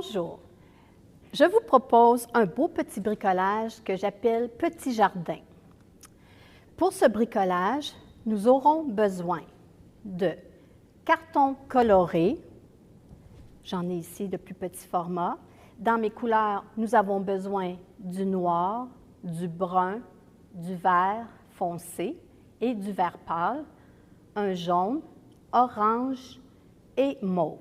Bonjour, je vous propose un beau petit bricolage que j'appelle Petit Jardin. Pour ce bricolage, nous aurons besoin de carton coloré, j'en ai ici de plus petits formats. Dans mes couleurs, nous avons besoin du noir, du brun, du vert foncé et du vert pâle, un jaune, orange et mauve.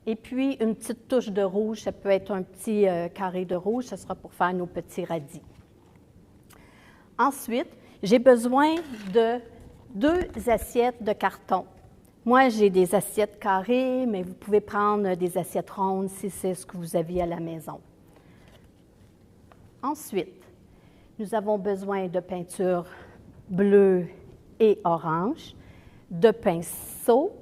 Et puis, une petite touche de rouge, ça peut être un petit carré de rouge, ce sera pour faire nos petits radis. Ensuite, j'ai besoin de 2 assiettes de carton. Moi, j'ai des assiettes carrées, mais vous pouvez prendre des assiettes rondes si c'est ce que vous aviez à la maison. Ensuite, nous avons besoin de peinture bleue et orange, de pinceaux,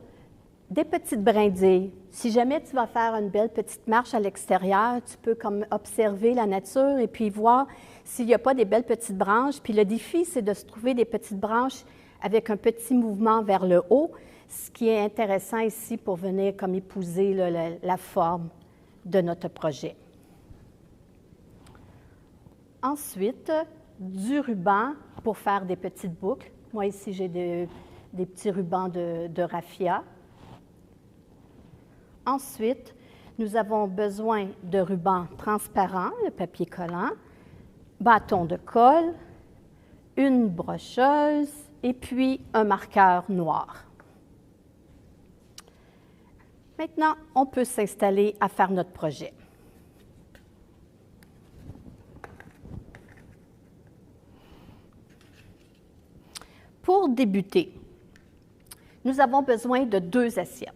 des petites brindilles. Si jamais tu vas faire une belle petite marche à l'extérieur, tu peux comme observer la nature et puis voir s'il n'y a pas des belles petites branches. Puis le défi, c'est de se trouver des petites branches avec un petit mouvement vers le haut, ce qui est intéressant ici pour venir comme épouser la forme de notre projet. Ensuite, du ruban pour faire des petites boucles. Moi, ici, j'ai des petits rubans de raffia. Ensuite, nous avons besoin de ruban transparent, le papier collant, bâton de colle, une brocheuse et puis un marqueur noir. Maintenant, on peut s'installer à faire notre projet. Pour débuter, nous avons besoin de 2 assiettes.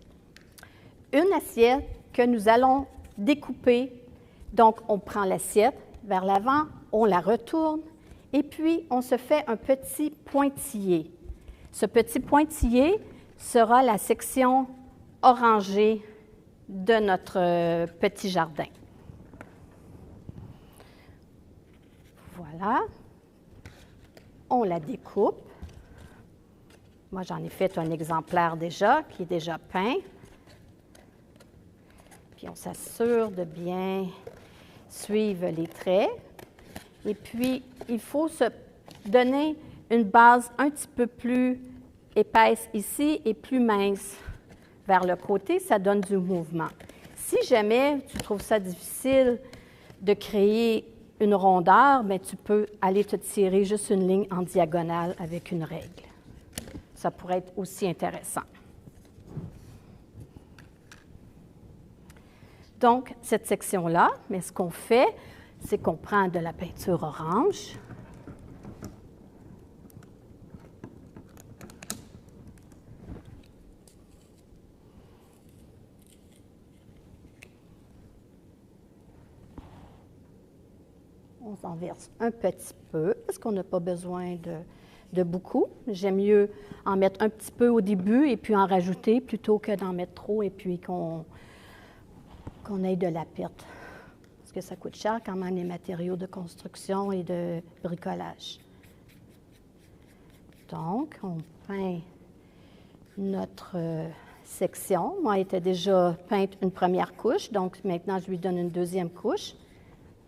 Une assiette que nous allons découper. Donc, on prend l'assiette vers l'avant, on la retourne et puis on se fait un petit pointillé. Ce petit pointillé sera la section orangée de notre petit jardin. Voilà. On la découpe. Moi, j'en ai fait un exemplaire déjà, qui est déjà peint. Puis on s'assure de bien suivre les traits. Et puis, il faut se donner une base un petit peu plus épaisse ici et plus mince vers le côté. Ça donne du mouvement. Si jamais tu trouves ça difficile de créer une rondeur, bien, tu peux aller te tirer juste une ligne en diagonale avec une règle. Ça pourrait être aussi intéressant. Donc, cette section-là, mais ce qu'on fait, c'est qu'on prend de la peinture orange. On s'en verse un petit peu, parce qu'on n'a pas besoin de beaucoup. J'aime mieux en mettre un petit peu au début et puis en rajouter plutôt que d'en mettre trop et puis qu'on ait de la perte. Parce que ça coûte cher quand même les matériaux de construction et de bricolage. Donc, on peint notre section. Moi, elle était déjà peinte une première couche, donc maintenant, je lui donne une deuxième couche.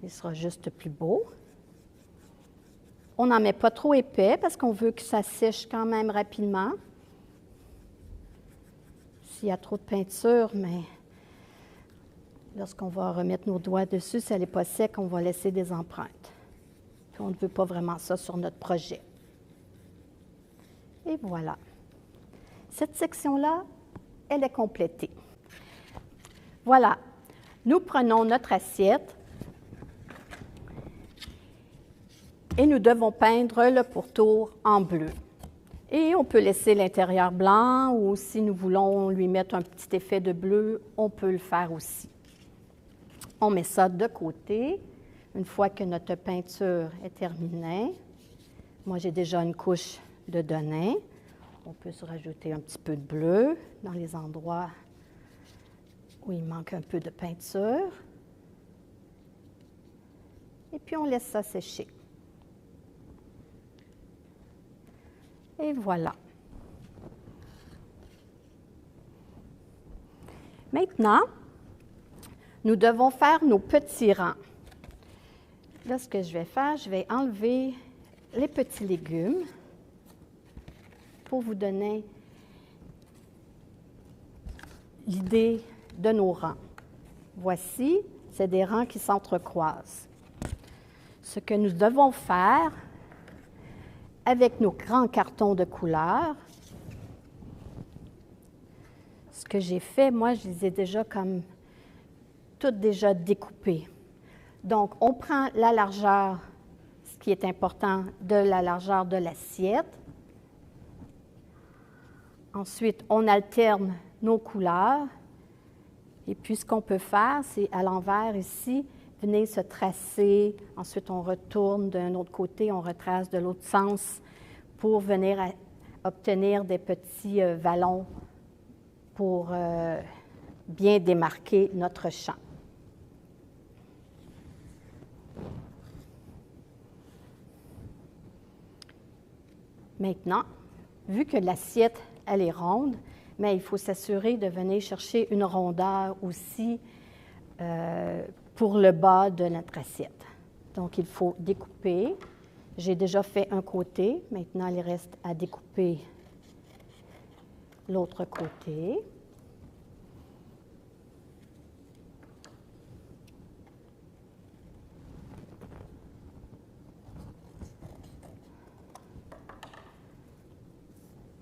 Il sera juste plus beau. On n'en met pas trop épais parce qu'on veut que ça sèche quand même rapidement. S'il y a trop de peinture, mais lorsqu'on va remettre nos doigts dessus, si elle n'est pas sec, on va laisser des empreintes. Puis on ne veut pas vraiment ça sur notre projet. Et voilà. Cette section-là, elle est complétée. Voilà. Nous prenons notre assiette et nous devons peindre le pourtour en bleu. Et on peut laisser l'intérieur blanc ou si nous voulons lui mettre un petit effet de bleu, on peut le faire aussi. On met ça de côté. Une fois que notre peinture est terminée, moi j'ai déjà une couche de Denain. On peut se rajouter un petit peu de bleu dans les endroits où il manque un peu de peinture. Et puis on laisse ça sécher. Et voilà. Maintenant, nous devons faire nos petits rangs. Là, ce que je vais faire, je vais enlever les petits légumes pour vous donner l'idée de nos rangs. Voici, c'est des rangs qui s'entrecroisent. Ce que nous devons faire avec nos grands cartons de couleurs, ce que j'ai fait, moi, je les ai déjà comme toutes déjà découpées. Donc, on prend la largeur, ce qui est important, de la largeur de l'assiette. Ensuite, on alterne nos couleurs. Et puis, ce qu'on peut faire, c'est à l'envers ici, venir se tracer. Ensuite, on retourne d'un autre côté, on retrace de l'autre sens pour venir obtenir des petits vallons pour bien démarquer notre champ. Maintenant, vu que l'assiette, elle est ronde, mais il faut s'assurer de venir chercher une rondeur aussi pour le bas de notre assiette. Donc, il faut découper. J'ai déjà fait un côté. Maintenant, il reste à découper l'autre côté.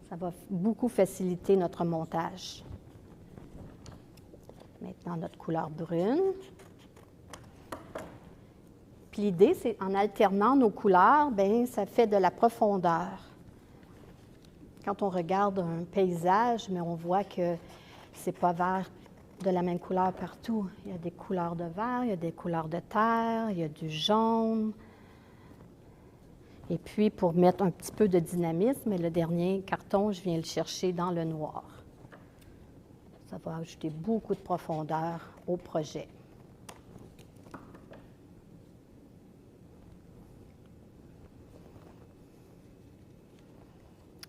Ça va beaucoup faciliter notre montage. Maintenant, notre couleur brune. Puis l'idée, c'est en alternant nos couleurs, bien, ça fait de la profondeur. Quand on regarde un paysage, mais on voit que c'est pas vert de la même couleur partout. Il y a des couleurs de vert, il y a des couleurs de terre, il y a du jaune. Et puis, pour mettre un petit peu de dynamisme, le dernier carton, je viens le chercher dans le noir. Ça va ajouter beaucoup de profondeur au projet.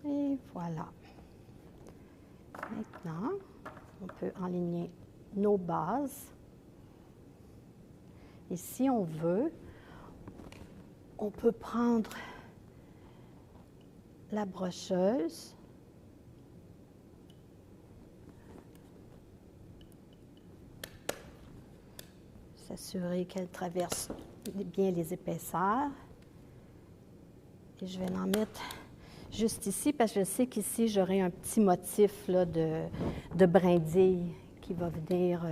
Et voilà. Maintenant, on peut enligner nos bases. Et si on veut, on peut prendre la brocheuse s'assurer qu'elle traverse bien les épaisseurs. Et je vais en mettre juste ici parce que je sais qu'ici, j'aurai un petit motif là, de brindille qui va venir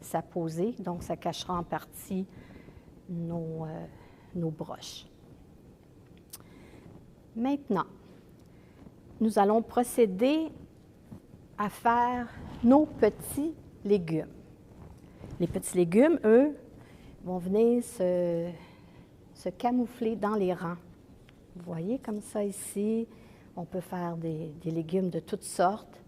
s'apposer. Donc, ça cachera en partie nos broches. Maintenant, nous allons procéder à faire nos petits légumes. Les petits légumes, eux, vont venir se camoufler dans les rangs. Vous voyez comme ça ici, on peut faire des légumes de toutes sortes.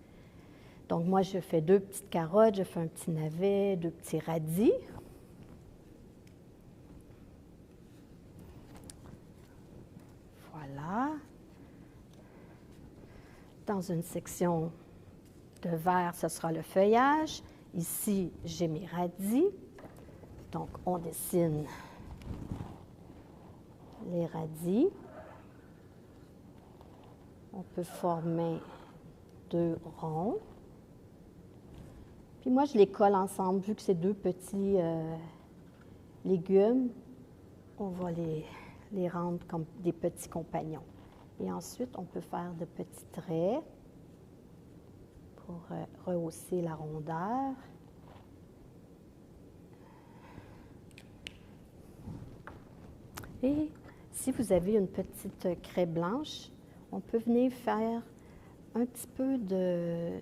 Donc moi, je fais 2 petites carottes, je fais un petit navet, 2 petits radis. Voilà. Dans une section de vert, ce sera le feuillage. Ici, j'ai mes radis. Donc, on dessine les radis. On peut former 2 ronds. Puis moi, je les colle ensemble. Vu que c'est 2 petits légumes, on va les rendre comme des petits compagnons. Et ensuite, on peut faire de petits traits pour rehausser la rondeur. Et si vous avez une petite craie blanche, on peut venir faire un petit peu de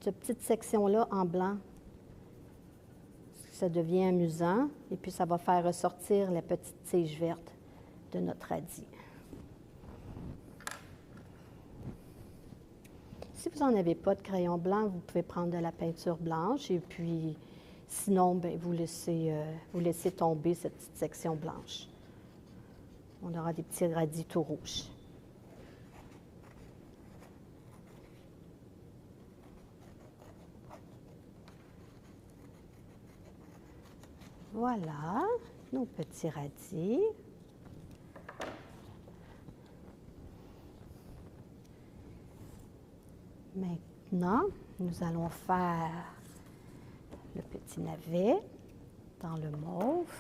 petite section-là en blanc. Ça devient amusant et puis ça va faire ressortir la petite tige verte de notre radis. Si vous n'en avez pas de crayon blanc, vous pouvez prendre de la peinture blanche et puis sinon, bien, vous laissez tomber cette petite section blanche. On aura des petits radis tout rouges. Voilà, nos petits radis. Maintenant, nous allons faire le petit navet dans le mauve.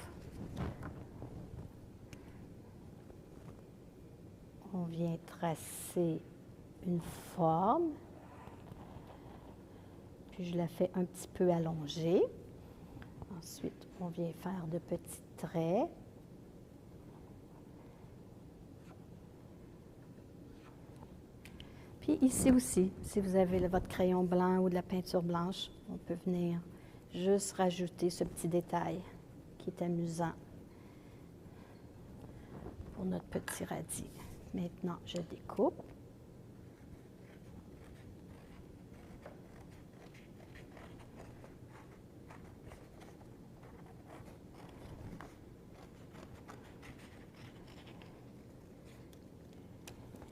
On vient tracer une forme, puis je la fais un petit peu allongée. Ensuite, on vient faire de petits traits. Puis ici aussi, si vous avez votre crayon blanc ou de la peinture blanche, on peut venir juste rajouter ce petit détail qui est amusant pour notre petit radis. Maintenant, je découpe.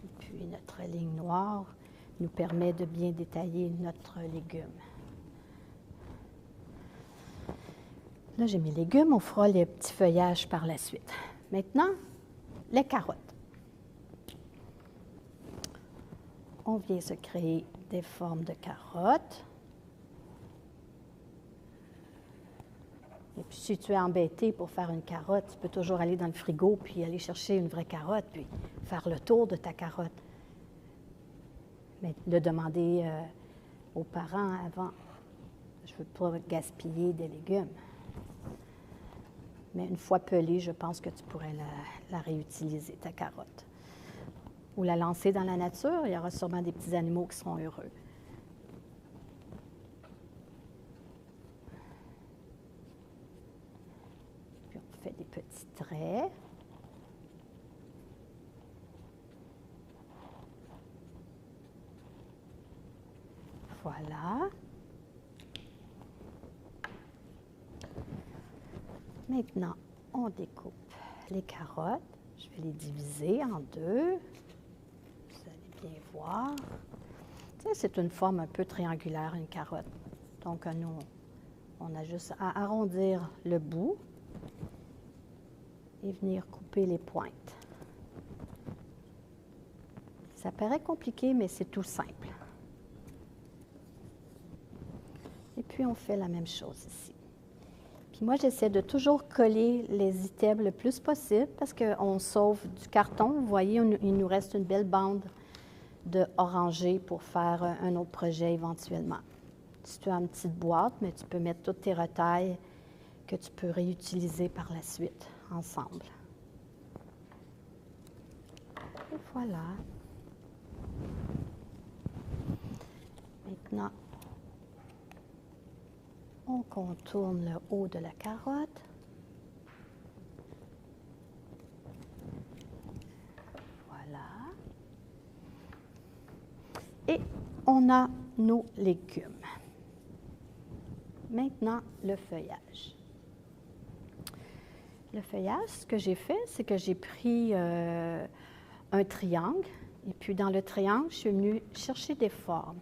Et puis notre ligne noire nous permet de bien détailler notre légume. Là, j'ai mes légumes, on fera les petits feuillages par la suite. Maintenant, les carottes. On vient se créer des formes de carottes. Et puis, si tu es embêté pour faire une carotte, tu peux toujours aller dans le frigo puis aller chercher une vraie carotte puis faire le tour de ta carotte. Mais le demander aux parents avant. Je ne veux pas gaspiller des légumes. Mais une fois pelée, je pense que tu pourrais la réutiliser, ta carotte. Ou la lancer dans la nature, il y aura sûrement des petits animaux qui seront heureux. Puis on fait des petits traits. Voilà. Maintenant, on découpe les carottes. Je vais les diviser en deux. Vous allez bien voir. Ça, c'est une forme un peu triangulaire, une carotte. Donc, nous, on a juste à arrondir le bout et venir couper les pointes. Ça paraît compliqué, mais c'est tout simple. Et puis, on fait la même chose ici. Puis moi, j'essaie de toujours coller les items le plus possible parce qu'on sauve du carton. Vous voyez, il nous reste une belle bande de orangé pour faire un autre projet éventuellement. Si tu as une petite boîte, mais tu peux mettre toutes tes retailles que tu peux réutiliser par la suite ensemble. Et voilà. Maintenant, on contourne le haut de la carotte. Voilà. Et on a nos légumes. Maintenant, le feuillage. Le feuillage, ce que j'ai fait, c'est que j'ai pris un triangle et puis dans le triangle, je suis venue chercher des formes.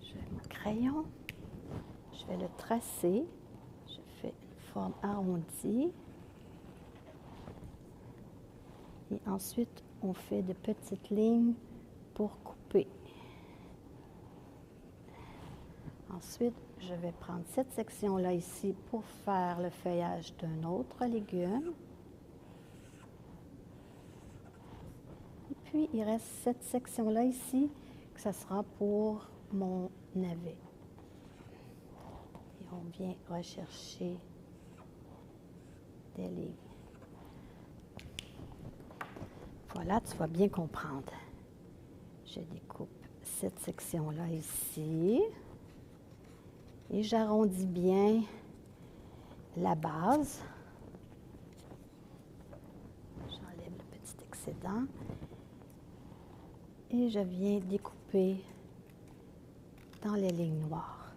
Je vais mon crayon, je vais le tracer, je fais une forme arrondie et ensuite on fait de petites lignes pour couper. Ensuite, je vais prendre cette section-là ici pour faire le feuillage d'un autre légume. Et puis, il reste cette section-là ici, que ça sera pour mon navet. Et on vient rechercher des lignes. Voilà, tu vas bien comprendre. Je découpe cette section-là ici. Et j'arrondis bien la base. J'enlève le petit excédent. Et je viens découper dans les lignes noires.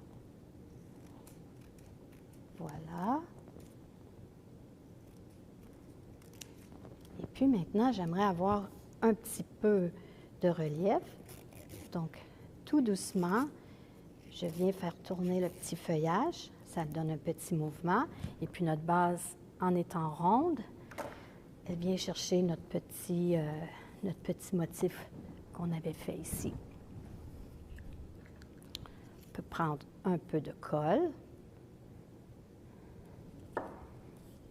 Voilà. Et puis maintenant, j'aimerais avoir un petit peu de relief. Donc, tout doucement, Je viens faire tourner le petit feuillage, ça donne un petit mouvement. Et puis notre base, en étant ronde, elle vient chercher notre petit motif qu'on avait fait ici. On peut prendre un peu de colle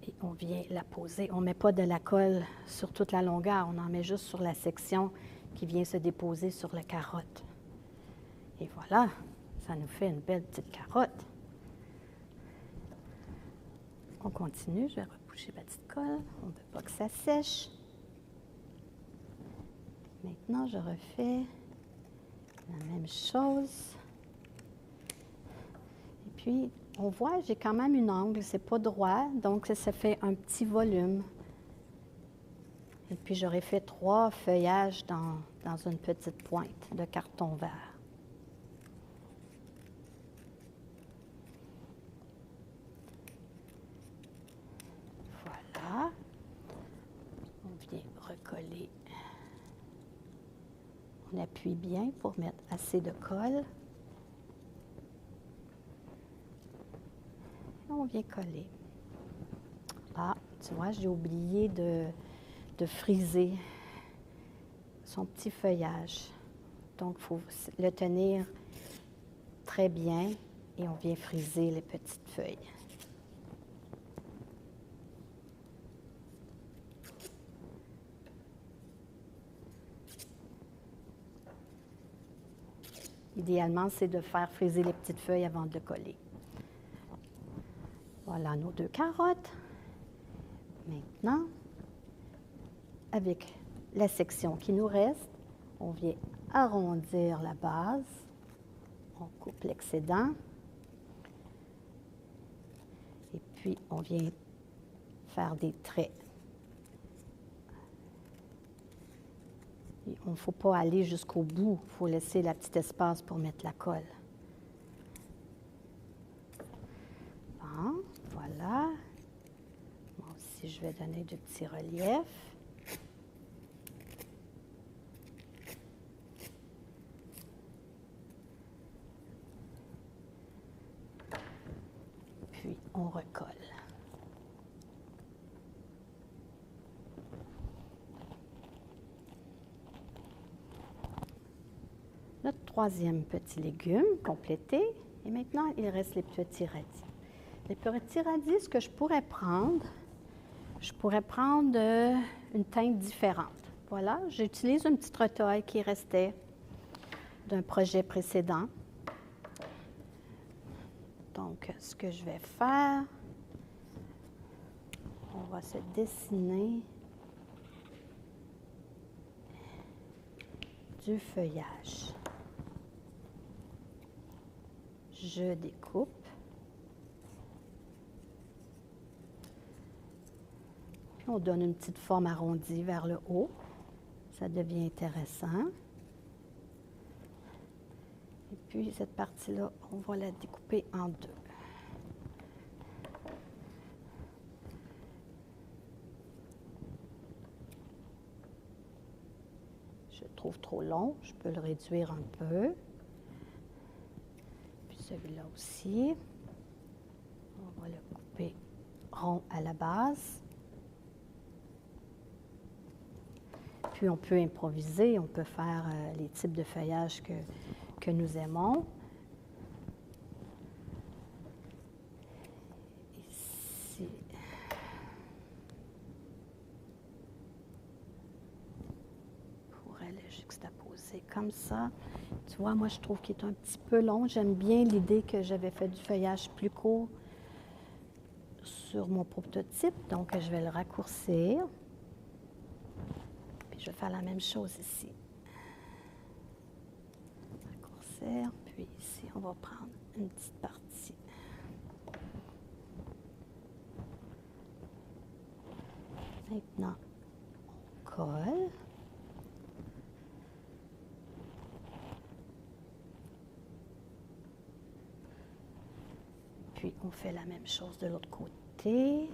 et on vient la poser. On ne met pas de la colle sur toute la longueur, on en met juste sur la section qui vient se déposer sur la carotte. Et voilà, ça nous fait une belle petite carotte. On continue, je vais repoucher ma petite colle. On ne veut pas que ça sèche. Maintenant, je refais la même chose. Et puis, on voit, j'ai quand même une angle, c'est pas droit, donc ça fait un petit volume. Et puis, j'aurais fait 3 feuillages dans une petite pointe de carton vert. Voilà. On vient recoller. On appuie bien pour mettre assez de colle. Et on vient coller. Ah, tu vois, j'ai oublié de friser son petit feuillage. Donc, il faut le tenir très bien et on vient friser les petites feuilles. Idéalement, c'est de faire friser les petites feuilles avant de le coller. Voilà nos 2 carottes. Maintenant, avec la section qui nous reste, on vient arrondir la base. On coupe l'excédent. Et puis, on vient faire des traits. Il ne faut pas aller jusqu'au bout. Il faut laisser la petite espace pour mettre la colle. Bon, voilà. Moi aussi, je vais donner du petit relief. Puis, on recolle. Notre 3e petit légume complété. Et maintenant, il reste les petits radis. Les petits radis, ce que je pourrais prendre une teinte différente. Voilà, j'utilise une petite retaille qui restait d'un projet précédent. Donc, ce que je vais faire, on va se dessiner du feuillage. Je découpe. Puis on donne une petite forme arrondie vers le haut. Ça devient intéressant. Et puis cette partie-là, on va la découper en 2. Je le trouve trop long, je peux le réduire un peu. Celui-là aussi. On va le couper rond à la base. Puis on peut improviser, on peut faire les types de feuillage que nous aimons. Ici. On pourrait le juxtaposer comme ça. Tu vois, moi, je trouve qu'il est un petit peu long. J'aime bien l'idée que j'avais fait du feuillage plus court sur mon prototype. Donc, je vais le raccourcir. Puis, je vais faire la même chose ici. Raccourcir. Puis, ici, on va prendre une petite partie. Maintenant, on colle. Puis, on fait la même chose de l'autre côté.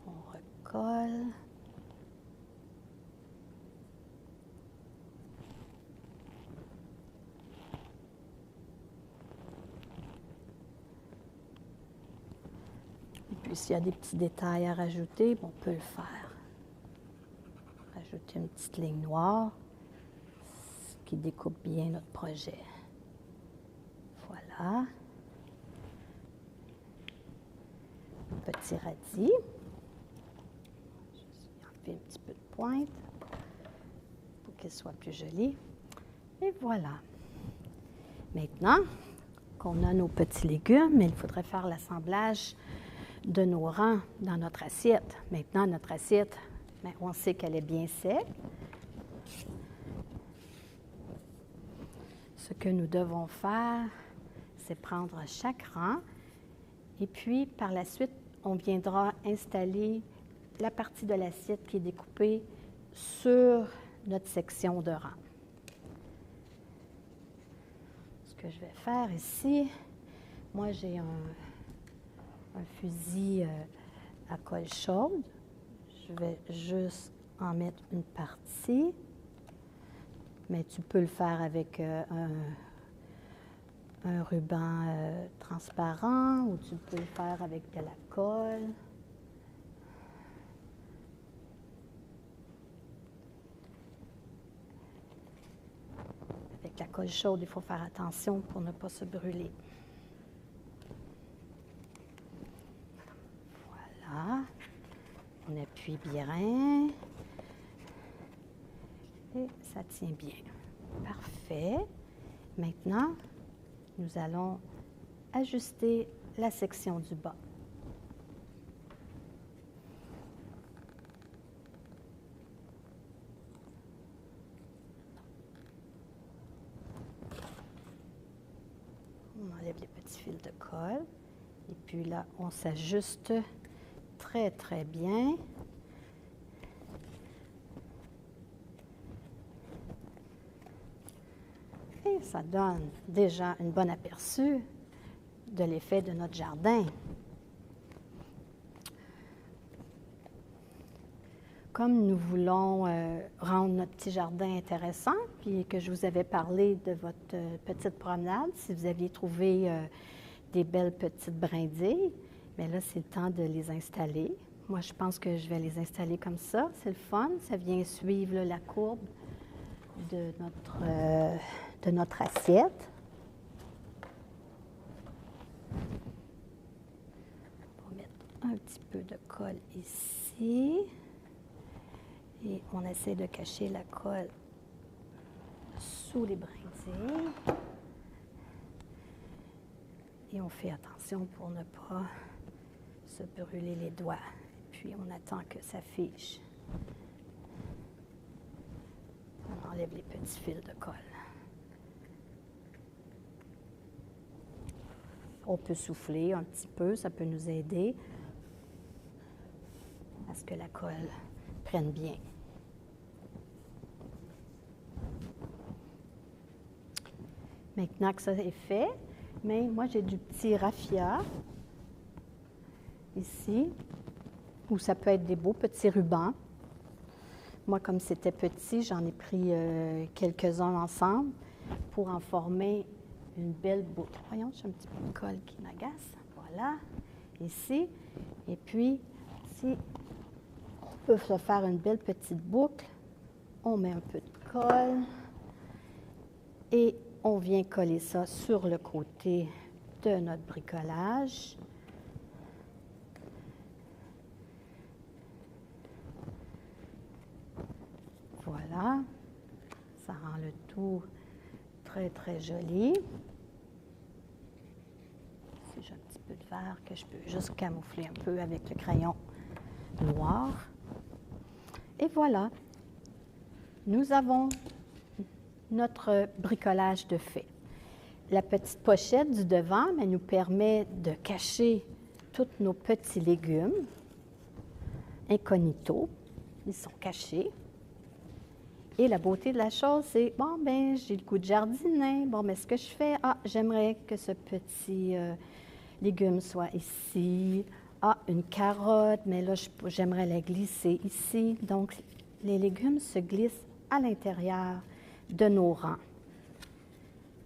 On recolle. Puis s'il y a des petits détails à rajouter, on peut le faire. Rajouter une petite ligne noire, ce qui découpe bien notre projet. Voilà. Petit radis. Je vais enlever un petit peu de pointe pour qu'il soit plus joli. Et voilà. Maintenant qu'on a nos petits légumes, il faudrait faire l'assemblage de nos rangs dans notre assiette. Maintenant, notre assiette, bien, on sait qu'elle est bien sec. Ce que nous devons faire, c'est prendre chaque rang et puis par la suite, on viendra installer la partie de l'assiette qui est découpée sur notre section de rang. Ce que je vais faire ici, moi j'ai un fusil à colle chaude. Je vais juste en mettre une partie, mais tu peux le faire avec un ruban transparent ou tu peux le faire avec de la colle. Avec la colle chaude, il faut faire attention pour ne pas se brûler. Voilà. On appuie bien. Et ça tient bien. Parfait. Maintenant, nous allons ajuster la section du bas. On enlève les petits fils de colle. Et puis là, on s'ajuste très, très bien. Et ça donne déjà un bon aperçu de l'effet de notre jardin. Comme nous voulons rendre notre petit jardin intéressant, puis que je vous avais parlé de votre petite promenade, si vous aviez trouvé des belles petites brindilles, bien là, c'est le temps de les installer. Moi, je pense que je vais les installer comme ça. C'est le fun. Ça vient suivre là, la courbe de notre assiette. On va mettre un petit peu de colle ici. Et on essaie de cacher la colle sous les brindilles. Et on fait attention pour ne pas se brûler les doigts. Et puis on attend que ça fiche. On enlève les petits fils de colle. On peut souffler un petit peu, ça peut nous aider à ce que la colle prenne bien. Maintenant que ça est fait, mais moi j'ai du petit raffia ici, ou ça peut être des beaux petits rubans. Moi, comme c'était petit, j'en ai pris quelques-uns ensemble pour en former une belle boucle. Voyons, j'ai un petit peu de colle qui m'agace. Voilà, ici. Et puis, si on peut se faire une belle petite boucle, on met un peu de colle et on vient coller ça sur le côté de notre bricolage. Voilà, ça rend le tout très, très joli. Si j'ai un petit peu de vert que je peux juste camoufler un peu avec le crayon noir. Et voilà, nous avons notre bricolage de fait. La petite pochette du devant elle nous permet de cacher tous nos petits légumes incognito. Ils sont cachés. Et la beauté de la chose, c'est, bon, ben j'ai le goût de jardiner. Bon, mais ce que je fais, j'aimerais que ce petit légume soit ici. Une carotte, mais là, j'aimerais la glisser ici. Donc, les légumes se glissent à l'intérieur de nos rangs.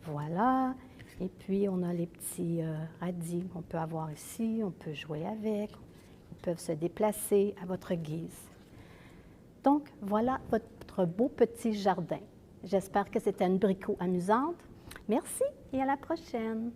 Voilà. Et puis, on a les petits radis qu'on peut avoir ici. On peut jouer avec. peuvent se déplacer à votre guise. Donc, voilà votre beau petit jardin. J'espère que c'était une bricot amusante. Merci et à la prochaine!